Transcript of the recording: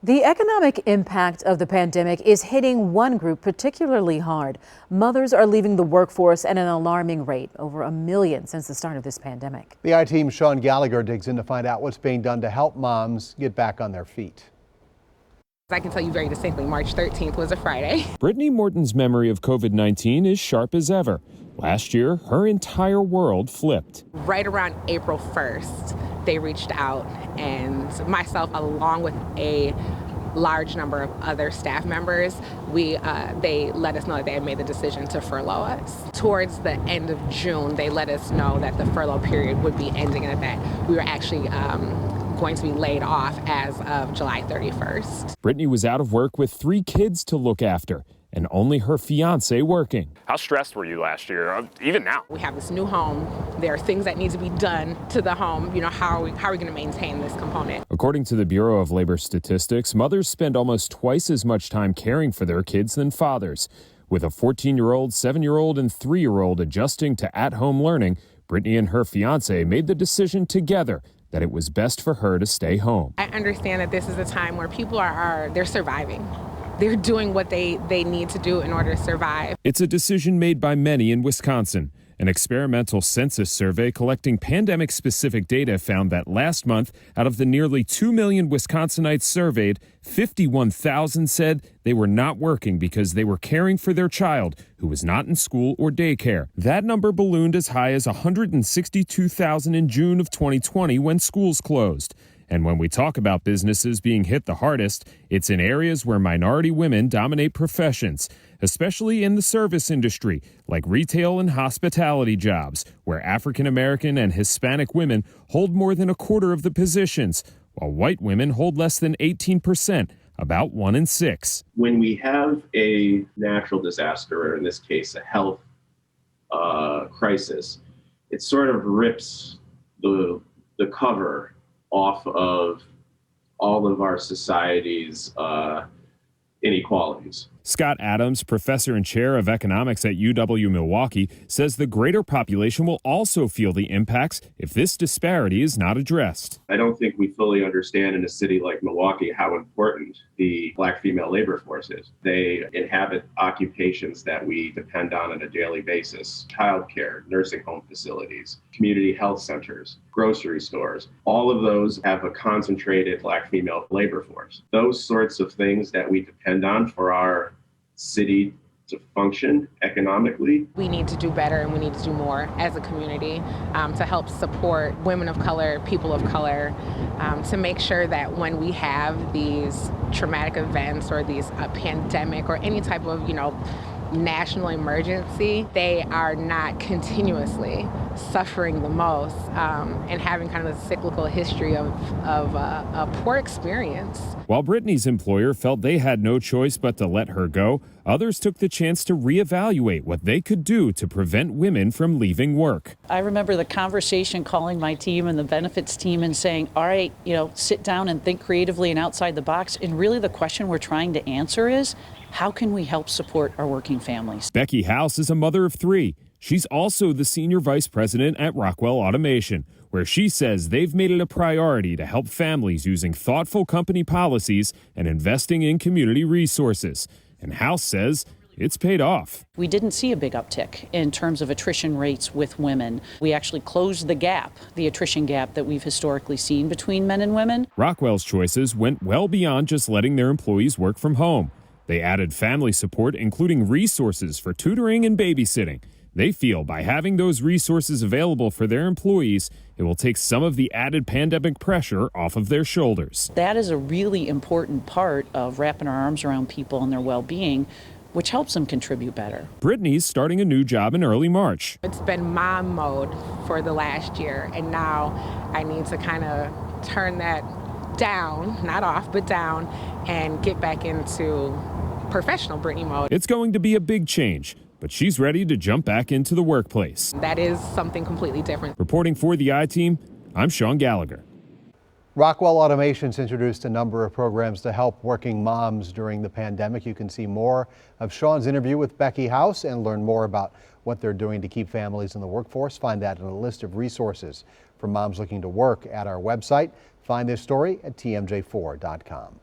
The economic impact of the pandemic is hitting one group particularly hard. Mothers are leaving the workforce at an alarming rate, over 1 million since the start of this pandemic. The I-Team's Sean Gallagher digs in to find out what's being done to help moms get back on their feet. I can tell you very distinctly, March 13th was a Friday. Brittany Morton's memory of COVID-19 is sharp as ever. Last year, her entire world flipped. Right around April 1st, they reached out, and myself, along with a large number of other staff members, they let us know that they had made the decision to furlough us. Towards the end of June, they let us know that the furlough period would be ending and that we were actually going to be laid off as of July 31st. Brittany was out of work with 3 kids to look after, and only her fiance working. How stressed were you last year, even now? We have this new home. There are things that need to be done to the home. You know, how are we going to maintain this component? According to the Bureau of Labor Statistics, mothers spend almost twice as much time caring for their kids than fathers. With a 14-year-old, 7-year-old, and 3-year-old adjusting to at-home learning, Brittany and her fiance made the decision together that it was best for her to stay home. I understand that this is a time where people they're surviving. They're doing what they need to do in order to survive. It's a decision made by many in Wisconsin. An experimental census survey collecting pandemic-specific data found that last month, out of the nearly 2 million Wisconsinites surveyed, 51,000 said they were not working because they were caring for their child who was not in school or daycare. That number ballooned as high as 162,000 in June of 2020 when schools closed. And when we talk about businesses being hit the hardest, it's in areas where minority women dominate professions, especially in the service industry, like retail and hospitality jobs, where African American and Hispanic women hold more than a quarter of the positions, while white women hold less than 18%, about 1 in 6. When we have a natural disaster, or in this case, a health crisis, it sort of rips the cover off of all of our society's inequalities. Scott Adams, professor and chair of economics at UW-Milwaukee, says the greater population will also feel the impacts if this disparity is not addressed. I don't think we fully understand in a city like Milwaukee how important the Black female labor force is. They inhabit occupations that we depend on a daily basis: childcare, nursing home facilities, community health centers, grocery stores. All of those have a concentrated Black female labor force. Those sorts of things that we depend on for our city to function economically. We need to do better, and we need to do more as a community to help support women of color, people of color, to make sure that when we have these traumatic events or these pandemic or any type of, national emergency, they are not continuously suffering the most and having kind of a cyclical history of a poor experience. While Brittany's employer felt they had no choice but to let her go, others took the chance to reevaluate what they could do to prevent women from leaving work. I remember the conversation, calling my team and the benefits team and saying, all right, sit down and think creatively and outside the box. And really the question we're trying to answer is, how can we help support our working families? Becky House is a mother of 3. She's also the senior vice president at Rockwell Automation, where she says they've made it a priority to help families using thoughtful company policies and investing in community resources. And House says it's paid off. We didn't see a big uptick in terms of attrition rates with women. We actually closed the gap, the attrition gap that we've historically seen between men and women. Rockwell's choices went well beyond just letting their employees work from home. They added family support, including resources for tutoring and babysitting. They feel by having those resources available for their employees, it will take some of the added pandemic pressure off of their shoulders. That is a really important part of wrapping our arms around people and their well-being, which helps them contribute better. Brittany's starting a new job in early March. It's been mom mode for the last year, and now I need to kind of turn that down, not off, but down, and get back into professional Brittany mode. It's going to be a big change, but she's ready to jump back into the workplace. That is something completely different. Reporting for the I-Team, I'm Sean Gallagher. Rockwell Automation's introduced a number of programs to help working moms during the pandemic. You can see more of Sean's interview with Becky House and learn more about what they're doing to keep families in the workforce. Find that in a list of resources for moms looking to work at our website. Find this story at tmj4.com.